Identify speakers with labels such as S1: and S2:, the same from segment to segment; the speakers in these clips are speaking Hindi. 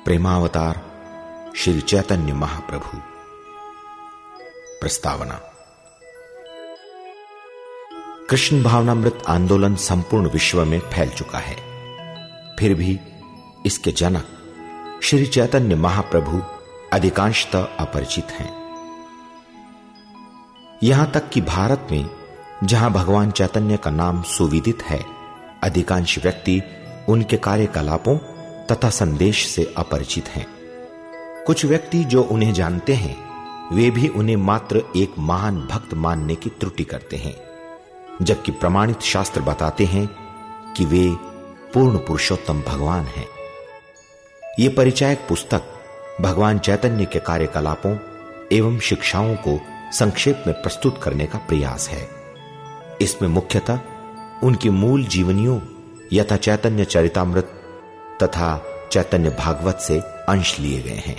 S1: प्रेमावतार श्री चैतन्य महाप्रभु। प्रस्तावना। कृष्ण भावनामृत आंदोलन संपूर्ण विश्व में फैल चुका है, फिर भी इसके जनक श्री चैतन्य महाप्रभु अधिकांशतः अपरिचित हैं। यहां तक कि भारत में जहां भगवान चैतन्य का नाम सुविदित है, अधिकांश व्यक्ति उनके कार्यकलापों तथा संदेश से अपरिचित हैं। कुछ व्यक्ति जो उन्हें जानते हैं, वे भी उन्हें मात्र एक महान भक्त मानने की त्रुटि करते हैं, जबकि प्रमाणित शास्त्र बताते हैं कि वे पूर्ण पुरुषोत्तम भगवान हैं। ये परिचायक पुस्तक भगवान चैतन्य के कार्यकलापों एवं शिक्षाओं को संक्षेप में प्रस्तुत करने का प्रयास है। इसमें मुख्यतः उनकी मूल जीवनियों यथा चैतन्य चरितामृत तथा चैतन्य भागवत से अंश लिए गए हैं।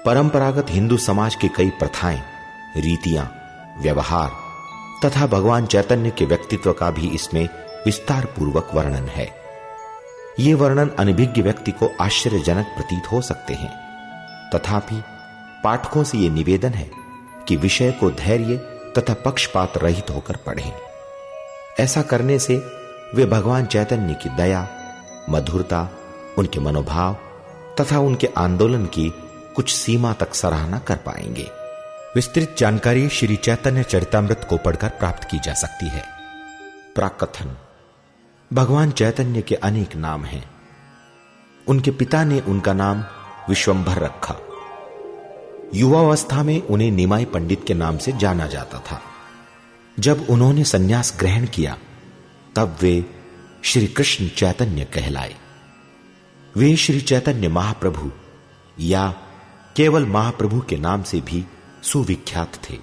S1: परंपरागत हिंदू समाज की कई प्रथाएं, रीतियां, व्यवहार तथा भगवान चैतन्य के व्यक्तित्व का भी इसमें विस्तार पूर्वक वर्णन है। ये वर्णन अनभिज्ञ व्यक्ति को आश्चर्यजनक प्रतीत हो सकते हैं, तथापि पाठकों से यह निवेदन है कि विषय को धैर्य तथा पक्षपात रहित होकर पढ़ें। ऐसा करने से वे भगवान चैतन्य की दया, मधुरता, उनके मनोभाव तथा उनके आंदोलन की कुछ सीमा तक सराहना कर पाएंगे। विस्तृत जानकारी श्री चैतन्य चरितामृत को पढ़कर प्राप्त की जा सकती है। प्राकथन। भगवान चैतन्य के अनेक नाम हैं। उनके पिता ने उनका नाम विश्वंभर रखा। युवावस्था में उन्हें निमाई पंडित के नाम से जाना जाता था। जब उन्होंने संन्यास ग्रहण किया, तब वे श्री कृष्ण चैतन्य कहलाए। वे श्री चैतन्य महाप्रभु या केवल महाप्रभु के नाम से भी सुविख्यात थे।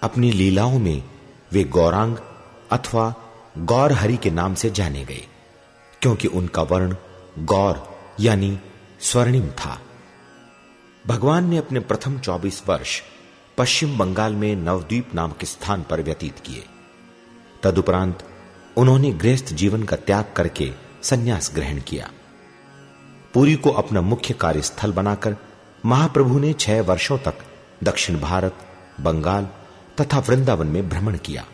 S1: अपनी लीलाओं में वे गौरांग अथवा गौर हरि के नाम से जाने गए, क्योंकि उनका वर्ण गौर यानी स्वर्णिम था। भगवान ने अपने प्रथम 24 वर्ष पश्चिम बंगाल में नवद्वीप नामक स्थान पर व्यतीत किए। तदुपरांत उन्होंने गृहस्थ जीवन का त्याग करके संन्यास ग्रहण किया। पुरी को अपना मुख्य कार्यस्थल बनाकर महाप्रभु ने 6 वर्षों तक दक्षिण भारत, बंगाल तथा वृंदावन में भ्रमण किया।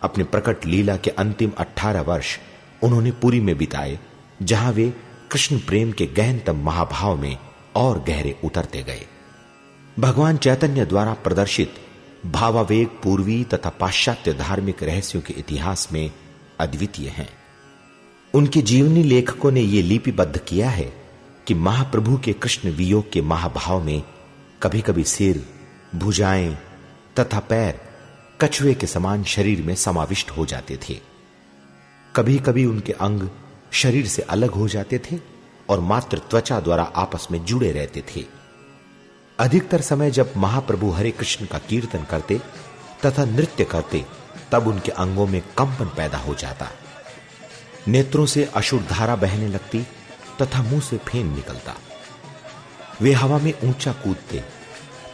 S1: अपने प्रकट लीला के अंतिम 18 वर्ष उन्होंने पुरी में बिताए, जहां वे कृष्ण प्रेम के गहनतम महाभाव में और गहरे उतरते गए। भगवान चैतन्य द्वारा प्रदर्शित भावावेग पूर्वी तथा पाश्चात्य धार्मिक रहस्यों के इतिहास में अद्वितीय हैं। उनके जीवनी लेखकों ने यह लिपिबद्ध किया है कि महाप्रभु के कृष्ण वियोग के महाभाव में कभी कभी सिर, भुजाएं तथा पैर कछुए के समान शरीर में समाविष्ट हो जाते थे। कभी कभी उनके अंग शरीर से अलग हो जाते थे और मात्र त्वचा द्वारा आपस में जुड़े रहते थे। अधिकतर समय जब महाप्रभु हरे कृष्ण का कीर्तन करते तथा नृत्य करते, तब उनके अंगों में कंपन पैदा हो जाता। नेत्रों से अशुद्ध धारा बहने लगती तथा मुंह से फेन निकलता। वे हवा में ऊंचा कूदते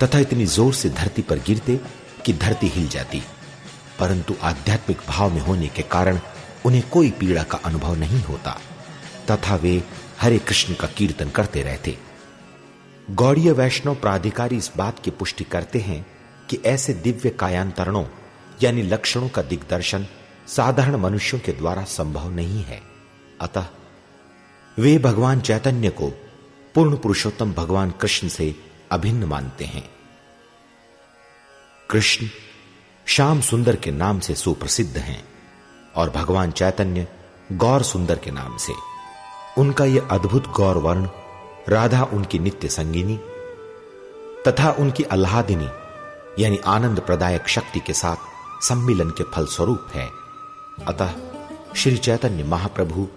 S1: तथा इतनी जोर से धरती पर गिरते कि धरती हिल जाती, परंतु आध्यात्मिक भाव में होने के कारण उन्हें कोई पीड़ा का अनुभव नहीं होता तथा वे हरे कृष्ण का कीर्तन करते रहते। गौड़ीय वैष्णव प्राधिकारी इस बात की पुष्टि करते हैं कि ऐसे दिव्य कायांतरणों यानी लक्षणों का दिग्दर्शन साधारण मनुष्यों के द्वारा संभव नहीं है। अतः वे भगवान चैतन्य को पूर्ण पुरुषोत्तम भगवान कृष्ण से अभिन्न मानते हैं। कृष्ण श्याम सुंदर के नाम से सुप्रसिद्ध हैं और भगवान चैतन्य गौर सुंदर के नाम से। उनका यह अद्भुत गौर वर्ण, राधा उनकी नित्य संगिनी तथा उनकी आह्लादिनी यानी आनंद प्रदायक शक्ति के साथ सम्मिलन के फलस्वरूप है। अतः श्री चैतन्य महाप्रभु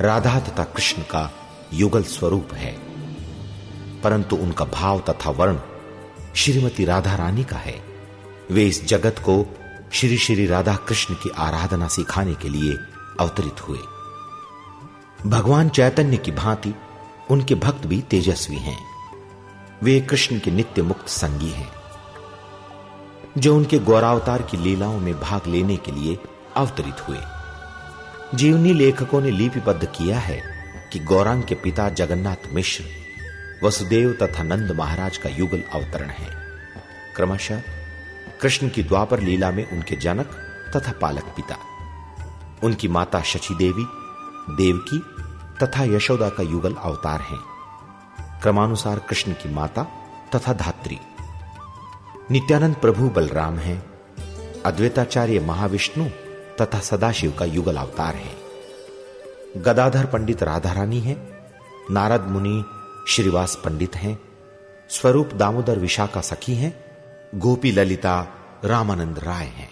S1: राधा तथा कृष्ण का युगल स्वरूप है, परंतु उनका भाव तथा वर्ण श्रीमती राधा रानी का है। वे इस जगत को श्री श्री राधा कृष्ण की आराधना सिखाने के लिए अवतरित हुए। भगवान चैतन्य की भांति उनके भक्त भी तेजस्वी हैं। वे कृष्ण के नित्य मुक्त संगी हैं, जो उनके गौरावतार की लीलाओं में भाग लेने के लिए अवतरित हुए। जीवनी लेखकों ने लिपिबद्ध किया है कि गौरांग के पिता जगन्नाथ मिश्र वसुदेव तथा नंद महाराज का युगल अवतरण है। क्रमशः कृष्ण की द्वापर लीला में उनके जनक तथा पालक पिता, उनकी माता शची देवी, देवकी तथा यशोदा का युगल अवतार हैं। क्रमानुसार कृष्ण की माता तथा धात्री नित्यानंद प्रभु बलराम हैं। अद्वैताचार्य महाविष्णु तथा सदाशिव का युगल अवतार है। गदाधर पंडित राधा रानी है। नारद मुनि श्रीवास पंडित हैं। स्वरूप दामोदर विशाखा सखी हैं। गोपी ललिता रामानंद राय हैं।